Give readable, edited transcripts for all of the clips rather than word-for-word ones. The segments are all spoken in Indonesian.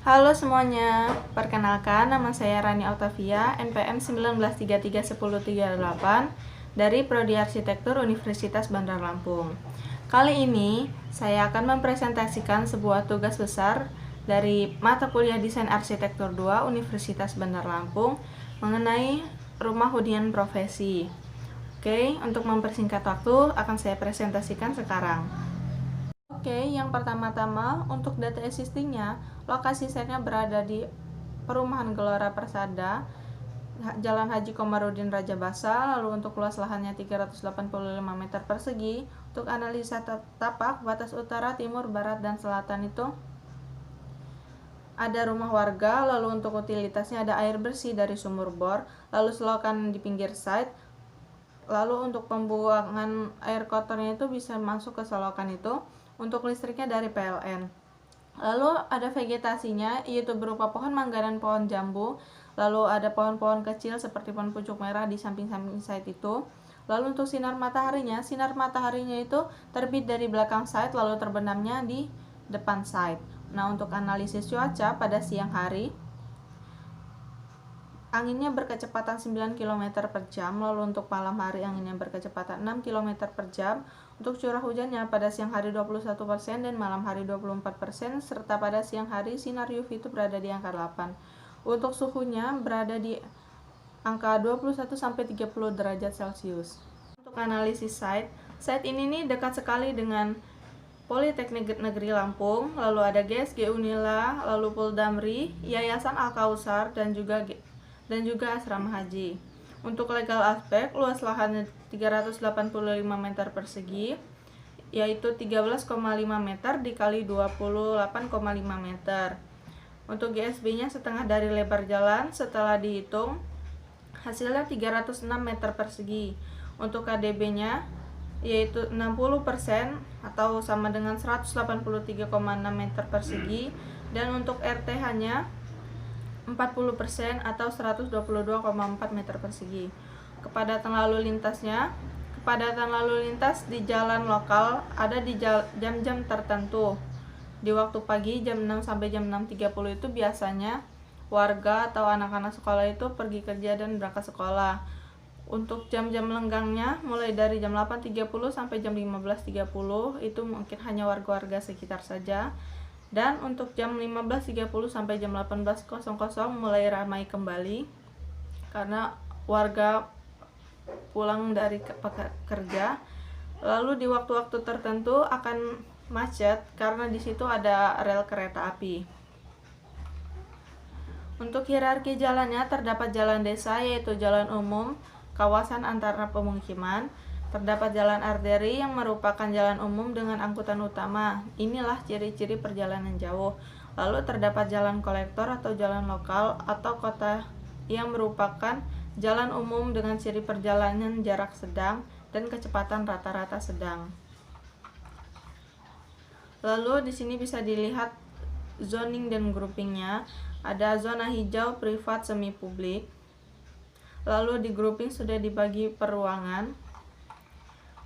Halo semuanya, perkenalkan nama saya Rani Octavia, NPM 19331038 dari Prodi Arsitektur Universitas Bandar Lampung. Kali ini saya akan mempresentasikan sebuah tugas besar dari mata kuliah Desain Arsitektur 2 Universitas Bandar Lampung mengenai rumah hunian profesi. Oke, untuk mempersingkat waktu akan saya presentasikan sekarang. Oke, yang pertama-tama untuk data existingnya, lokasi setnya berada di Perumahan Gelora Persada, Jalan Haji Komarudin Raja Basa. Lalu untuk luas lahannya 385 meter persegi. Untuk analisa tapak, batas utara, timur, barat, dan selatan itu ada rumah warga. Lalu untuk utilitasnya ada air bersih dari sumur bor, lalu selokan di pinggir site. Lalu untuk pembuangan air kotornya itu bisa masuk ke selokan itu. Untuk listriknya dari PLN. Lalu ada vegetasinya, yaitu berupa pohon mangga dan pohon jambu. Lalu ada pohon-pohon kecil seperti pohon pucuk merah di samping-samping site itu. Lalu untuk sinar mataharinya itu terbit dari belakang site lalu terbenamnya di depan site. Nah, untuk analisis cuaca pada siang hari, anginnya berkecepatan 9 km per jam, lalu untuk malam hari anginnya berkecepatan 6 km per jam. Untuk curah hujannya pada siang hari 21% dan malam hari 24%, serta pada siang hari sinar UV itu berada di angka 8. Untuk suhunya berada di angka 21-30 derajat Celcius. Untuk analisis site ini nih dekat sekali dengan Politeknik Negeri Lampung, lalu ada GSG Unila, lalu Puldamri, Yayasan Al-Kausar, dan juga asrama haji. Untuk legal aspek, luas lahan 385 meter persegi, yaitu 13,5 meter dikali 28,5 meter. Untuk GSB-nya setengah dari lebar jalan, setelah dihitung hasilnya 306 meter persegi. Untuk KDB-nya yaitu 60% atau sama dengan 183,6 meter persegi, dan untuk RTH-nya 40% atau 122,4 meter persegi. Kepadatan lalu lintas di jalan lokal ada di jam-jam tertentu. Di waktu pagi jam 6 sampai jam 6.30 itu biasanya warga atau anak-anak sekolah itu pergi kerja dan berangkat sekolah. Untuk jam-jam lenggangnya mulai dari jam 8.30 sampai jam 15.30 itu mungkin hanya warga-warga sekitar saja. Dan untuk jam 15.30 sampai jam 18.00 mulai ramai kembali karena warga pulang dari kerja. Lalu di waktu-waktu tertentu akan macet karena di situ ada rel kereta api. Untuk hierarki jalannya terdapat jalan desa yaitu jalan umum, kawasan antara pemukiman. Terdapat jalan arteri yang merupakan jalan umum dengan angkutan utama. Inilah ciri-ciri perjalanan jauh. Lalu terdapat jalan kolektor atau jalan lokal atau kota yang merupakan jalan umum dengan ciri perjalanan jarak sedang dan kecepatan rata-rata sedang. Lalu di sini bisa dilihat zoning dan groupingnya. Ada zona hijau, privat, semi publik. Lalu di grouping sudah dibagi per ruangan.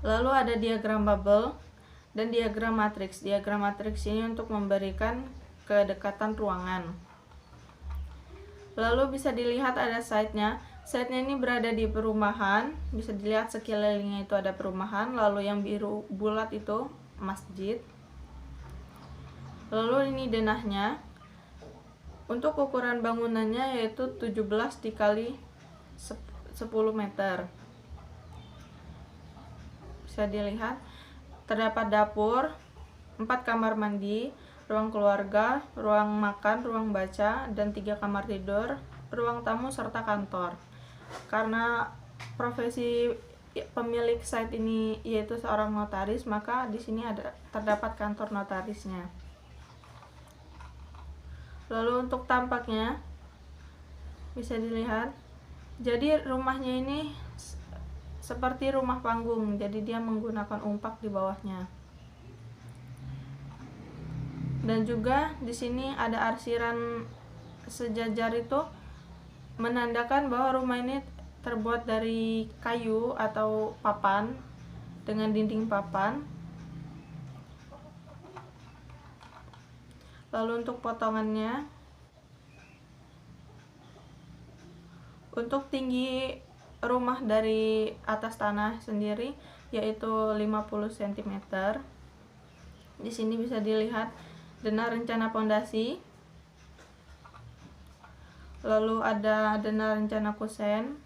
Lalu ada diagram bubble dan diagram matriks. Diagram matriks ini untuk memberikan kedekatan ruangan. Lalu bisa dilihat ada site-nya. Site-nya ini berada di perumahan. Bisa dilihat sekelilingnya itu ada perumahan. Lalu yang biru bulat itu masjid. Lalu ini denahnya. Untuk ukuran bangunannya yaitu 17 dikali 10 meter. Bisa dilihat terdapat dapur, 4 kamar mandi, ruang keluarga, ruang makan, ruang baca, dan 3 kamar tidur, ruang tamu serta kantor. Karena profesi pemilik site ini yaitu seorang notaris, maka di sini terdapat kantor notarisnya. Lalu untuk tampaknya bisa dilihat. Jadi rumahnya ini seperti rumah panggung, jadi dia menggunakan umpak di bawahnya. Dan juga di sini ada arsiran sejajar itu menandakan bahwa rumah ini terbuat dari kayu atau papan dengan dinding papan. Lalu untuk potongannya Untuk tinggi rumah dari atas tanah sendiri yaitu 50 cm. Di sini bisa dilihat dena rencana pondasi, lalu ada dena rencana kusen,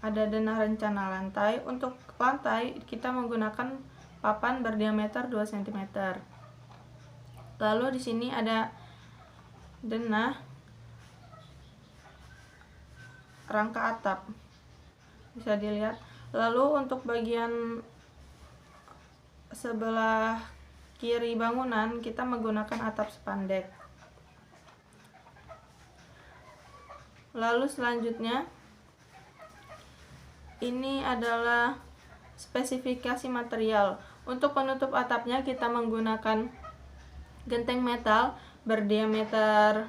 ada dena rencana lantai. Untuk lantai kita menggunakan papan berdiameter 2 cm. Lalu di sini ada dena rangka atap, bisa dilihat. Lalu untuk bagian sebelah kiri bangunan kita menggunakan atap spandek. Lalu selanjutnya ini adalah spesifikasi material. Untuk penutup atapnya kita menggunakan genteng metal berdiameter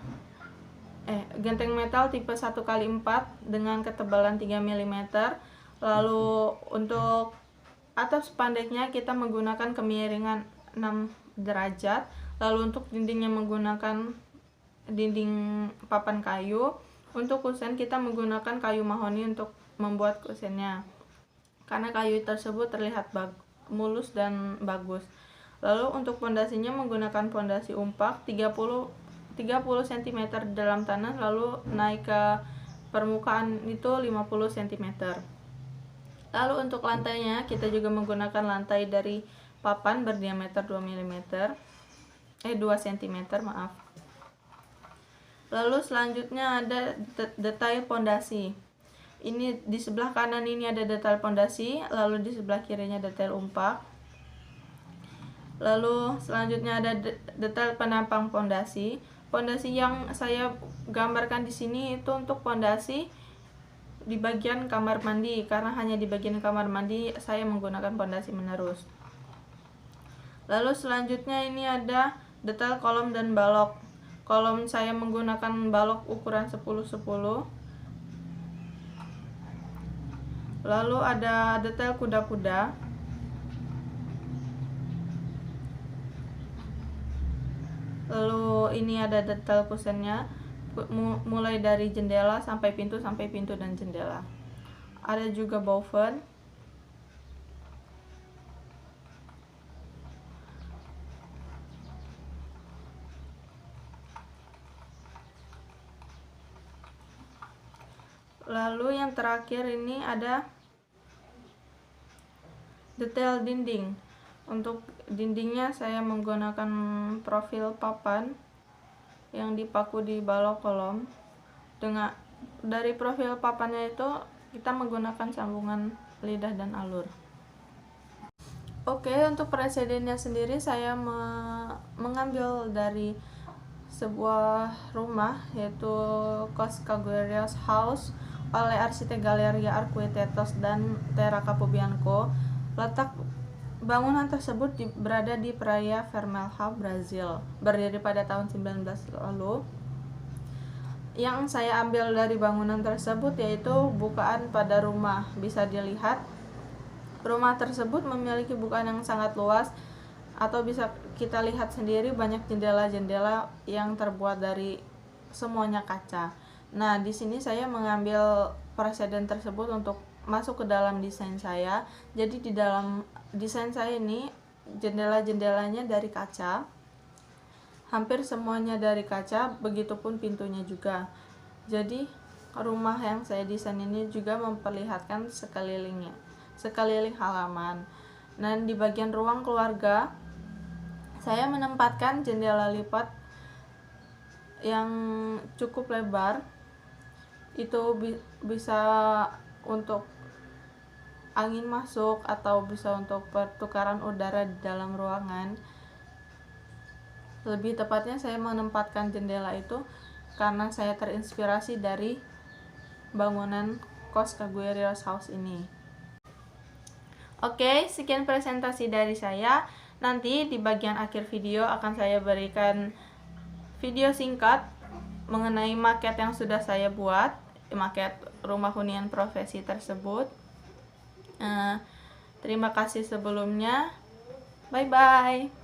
genteng metal tipe 1x4 dengan ketebalan 3 mm. Lalu untuk atap spandeknya kita menggunakan kemiringan 6 derajat. Lalu untuk dindingnya menggunakan dinding papan kayu. Untuk kusen kita menggunakan kayu mahoni untuk membuat kusennya, karena kayu tersebut terlihat mulus dan bagus. Lalu untuk pondasinya menggunakan pondasi umpak 30 cm dalam tanah, lalu naik ke permukaan itu 50 cm. Lalu untuk lantainya kita juga menggunakan lantai dari papan berdiameter 2 cm, maaf. Lalu selanjutnya ada detail pondasi. Ini di sebelah kanan ini ada detail pondasi, lalu di sebelah kirinya detail umpak. Lalu selanjutnya ada detail penampang pondasi. Pondasi yang saya gambarkan di sini itu untuk pondasi di bagian kamar mandi, karena hanya di bagian kamar mandi saya menggunakan pondasi menerus. Lalu selanjutnya ini ada detail kolom dan balok. Kolom saya menggunakan balok ukuran 10x10. Lalu ada detail kuda-kuda. Lalu ini ada detail kusennya, mulai dari jendela sampai pintu dan jendela. Ada juga boven. Lalu yang terakhir ini ada detail dinding. Untuk dindingnya saya menggunakan profil papan yang dipaku di balok kolom. Dari profil papannya itu kita menggunakan sambungan lidah dan alur. Oke, untuk presidennya sendiri saya mengambil dari sebuah rumah yaitu Cos Caguerias House oleh arsitek Galeria Arquitetos dan Terra Capobianco. Letak bangunan tersebut berada di Praia Vermelha, Brazil, berdiri pada tahun 19 lalu. Yang saya ambil dari bangunan tersebut yaitu bukaan pada rumah. Bisa dilihat rumah tersebut memiliki bukaan yang sangat luas, atau bisa kita lihat sendiri banyak jendela-jendela yang terbuat dari semuanya kaca. Nah, di sini saya mengambil presiden tersebut untuk masuk ke dalam desain saya. Jadi di dalam desain saya ini jendela-jendelanya dari kaca, hampir semuanya dari kaca, begitupun pintunya juga. Jadi rumah yang saya desain ini juga memperlihatkan sekeliling halaman. Nah, di bagian ruang keluarga saya menempatkan jendela lipat yang cukup lebar. Itu bisa untuk angin masuk atau bisa untuk pertukaran udara di dalam ruangan. Lebih tepatnya saya menempatkan jendela itu karena saya terinspirasi dari bangunan Cos Caguerias House ini. Oke, sekian presentasi dari saya. Nanti di bagian akhir video akan saya berikan video singkat mengenai maket yang sudah saya buat, maket rumah hunian profesi tersebut. Terima kasih sebelumnya. Bye bye.